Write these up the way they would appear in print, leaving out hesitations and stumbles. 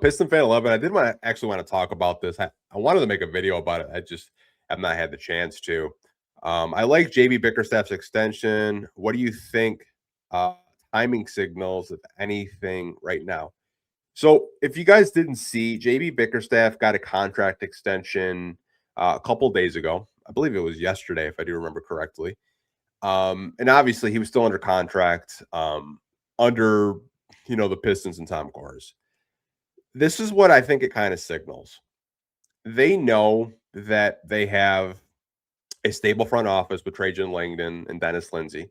Piston fan 11. I did actually want to talk about this. I wanted to make a video about it. I just have not had the chance to. I like JB Bickerstaff's extension. What do you think? Uh, Timing signals, if anything, right now. So, if you guys didn't see, JB Bickerstaff got a contract extension a couple days ago. I believe it was yesterday, if I do remember correctly. And obviously, he was still under contract under the Pistons and Tom Gores. This is what I think it kind of signals. They know that they have a stable front office with Trajan Langdon and Dennis Lindsey,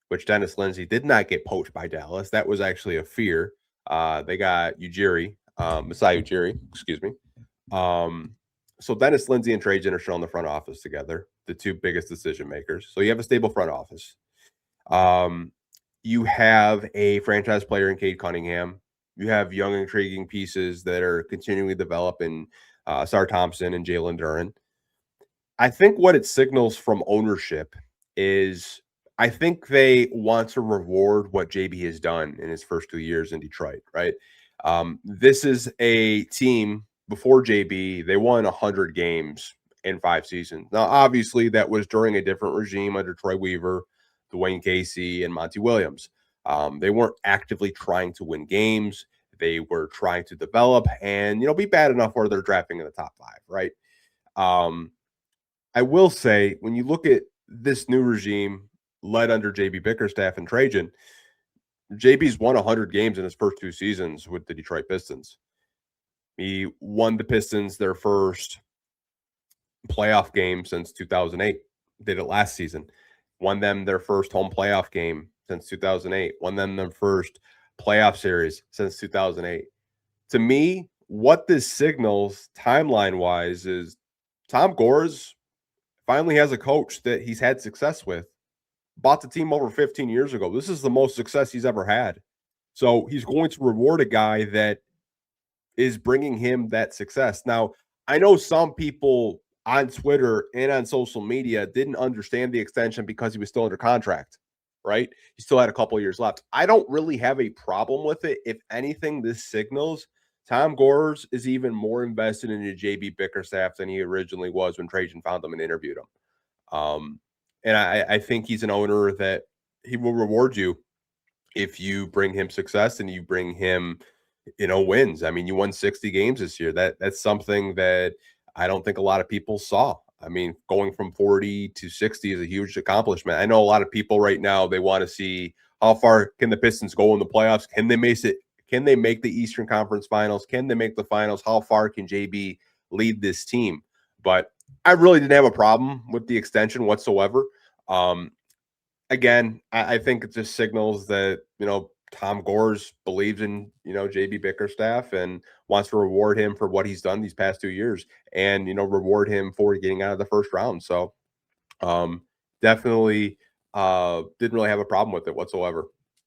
which Dennis Lindsey did not get poached by Dallas. That was actually a fear. They got Masai Ujiri, excuse me. So Dennis Lindsey and Trajan are still in the front office together, the two biggest decision makers. So you have a stable front office. You have a franchise player in Cade Cunningham. You have young, intriguing pieces that are continuing to develop in Sar Thompson and Jalen Duren. I think what it signals from ownership is I think they want to reward what JB has done in his first 2 years in Detroit, right? This is a team before JB, they won 100 games in 5 seasons. Now, obviously, that was during a different regime under Troy Weaver, Dwayne Casey, and Monty Williams. They weren't actively trying to win games. They were trying to develop and, be bad enough where they're drafting in the top 5, right? I will say, when you look at this new regime led under JB Bickerstaff and Trajan, JB's won 100 games in his first 2 seasons with the Detroit Pistons. He won the Pistons their first playoff game since 2008. Did it last season. Won them their first home playoff game since 2008. Won them their first playoff series since 2008. To me, what this signals timeline-wise is Tom Gores finally has a coach that he's had success with. Bought the team over 15 years ago. This is the most success he's ever had. So he's going to reward a guy that is bringing him that success. Now, I know some people on Twitter and on social media didn't understand the extension because he was still under contract, right? He still had a couple of years left. I don't really have a problem with it. If anything, this signals Tom Gores is even more invested in JB Bickerstaff than he originally was when Trajan found him and interviewed him. And I think he's an owner that he will reward you if you bring him success and you bring him wins. I mean, you won 60 games this year. That's something that I don't think a lot of people saw. I mean, going from 40 to 60 is a huge accomplishment. I know a lot of people right now, they want to see how far can the Pistons go in the playoffs? Can they make it? Can they make the Eastern Conference Finals? Can they make the finals? How far can JB lead this team? But I really didn't have a problem with the extension whatsoever. Again, I think it just signals that, Tom Gores believes in, JB Bickerstaff and wants to reward him for what he's done these past 2 years and, reward him for getting out of the first round. So definitely didn't really have a problem with it whatsoever.